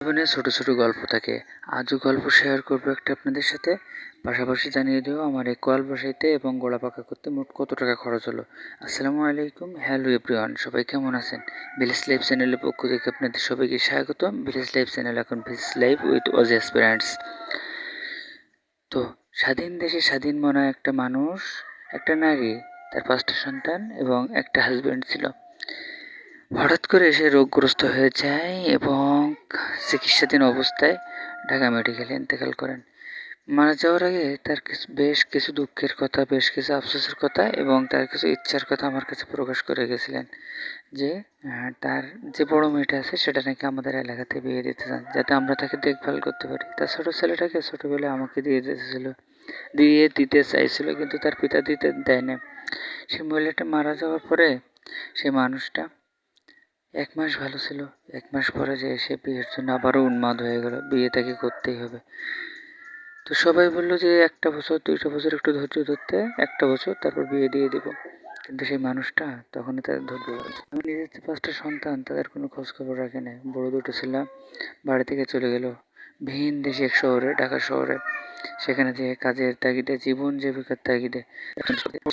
জীবনে ছোট ছোট গল্প থাকে। আজও গল্প শেয়ার করবো একটা আপনাদের সাথে। পাশাপাশি জানিয়ে দেবো আমার এই কল বসাইতে এবং গোড়া পাকা করতে মোট কত টাকা খরচ হলো। আসসালামু আলাইকুম, হ্যালো এভরিওয়ান, সবাই কেমন আছেন? ভিলেজ লাইফ চ্যানেলের পক্ষ থেকে আপনাদের সবাইকে স্বাগতম। ভিলেজ লাইফ চ্যানেল এখন village life with was experience. তো স্বাধীন দেশে স্বাধীন মনা একটা মানুষ, একটা নারী, তার 5টা সন্তান এবং একটা হাজব্যান্ড ছিল। হঠাৎ করে সে রোগগ্রস্ত হয়ে যায় এবং চিকিৎসাধীন অবস্থায় ঢাকা মেডিকেলে ইন্তেকাল করেন। মারা যাওয়ার আগে তার বেশ কিছু দুঃখের কথা, বেশ কিছু আফসোসের কথা এবং তার কিছু ইচ্ছার কথা আমার কাছে প্রকাশ করে গেছিলেন যে তার যে বড় মেয়েটা আছে সেটা নাকি আমাদের এলাকাতে বিয়ে দিতে চান, যাতে আমরা তাকে দেখভাল করতে পারি। তার ছোটো ছেলেটাকে ছোটোবেলায় আমাকে দিয়ে দিতে চাইছিল, কিন্তু তার পিতা দিতে দেয় না। সেই মহিলাটা মারা যাওয়ার পরে সেই মানুষটা 1 মাস ভালো ছিল। 1 মাস পরে যে সে বিয়ের জন্য আবারও উন্মাদ হয়ে গেল, বিয়ে তাকে করতেই হবে। তো সবাই বললো যে 1টা বছর 2টা বছর একটু ধৈর্য ধরতে, 1টা বছর তারপর বিয়ে দিয়ে দিব। কিন্তু সেই মানুষটা তখনই তার ধৈর্য ধরে। আমি নিজের যে 5টা সন্তান, তাদের কোনো খোঁজ খবর রাখে নাই। বড় দুটো ছেলে বাড়ি থেকে চলে গেল ভিন দেশে, এক শহরে, ঢাকা শহরে। সেখানে যে কাজের তাগিদে, জীবন জীবিকার তাগিদে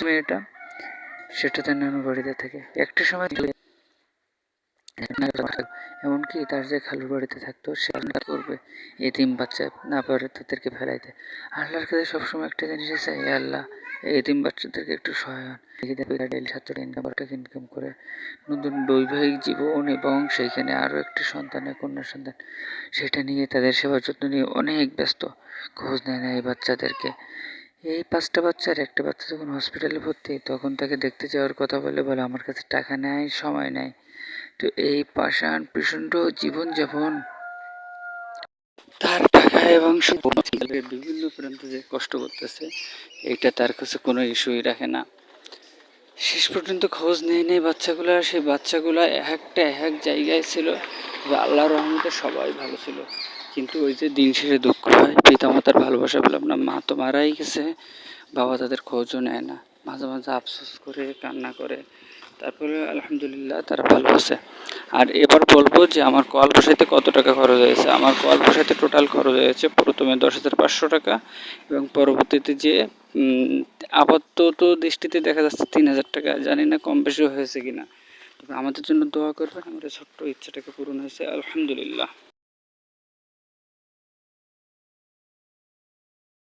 মেয়েটা সেটা তার নানু বাড়িতে থাকে। একটা সময় এমনকি তার যে খালুর বাড়িতে থাকতো সে করবে এতিম বাচ্চা না পারে তাদেরকে ফেলাইতে। আল্লাহর কাছে সবসময় একটা জিনিস চাই, আল্লাহ এই এতিম বাচ্চাদেরকে একটু সহায়ন ডেলি 7 টাকা ইনকাম করে নতুন বৈবাহিক জীবন এবং সেইখানে আরও একটি সন্তানের কন্যা সন্তান, সেটা নিয়ে তাদের সেবা যত্ন নিয়ে অনেক ব্যস্ত। খোঁজ নেয় না এই বাচ্চাদেরকে। এই 5টা বাচ্চার একটা বাচ্চা যখন হসপিটালে ভর্তি, তখন তাকে দেখতে যাওয়ার কথা বলে আমার কাছে টাকা নেই, সময় নেই। তো এই পাষাণ প্রচণ্ড জীবনযাপন, তার টাকা এবং বিভিন্ন প্রান্তে যে কষ্ট করতেছে, এইটা তার কাছে কোনো ইস্যুই রাখে না। শেষ পর্যন্ত খোঁজ নেই বাচ্চাগুলা। সেই বাচ্চাগুলা এক জায়গায় ছিল। আল্লাহর রহমতে সবাই ভালো ছিল, কিন্তু ওই যে দিন শেষে দুঃখ হয়, পিতামাতার ভালোবাসা পেলাম না। মা তো মারাই গেছে, বাবা তাদের খোঁজও নেয় না। মাঝে মাঝে আফসোস করে, কান্না করে। তারপরে আলহামদুলিল্লাহ তারা ভালো আছে। আর এবার বলবো যে আমার কল বসাইতে কত টাকা খরচ হয়েছে। আমার কল বসাইতে টোটাল খরচ হয়েছে প্রথমে 10,500 টাকা এবং পরবর্তীতে যে আপাতত দৃষ্টিতে দেখা যাচ্ছে 3,000 টাকা। জানি না কম বেশি হয়েছে কিনা, তবে আমাদের জন্য দোয়া করবেন। আমাদের ছোট্ট ইচ্ছাটাকে পূরণ হয়েছে, আলহামদুলিল্লাহ।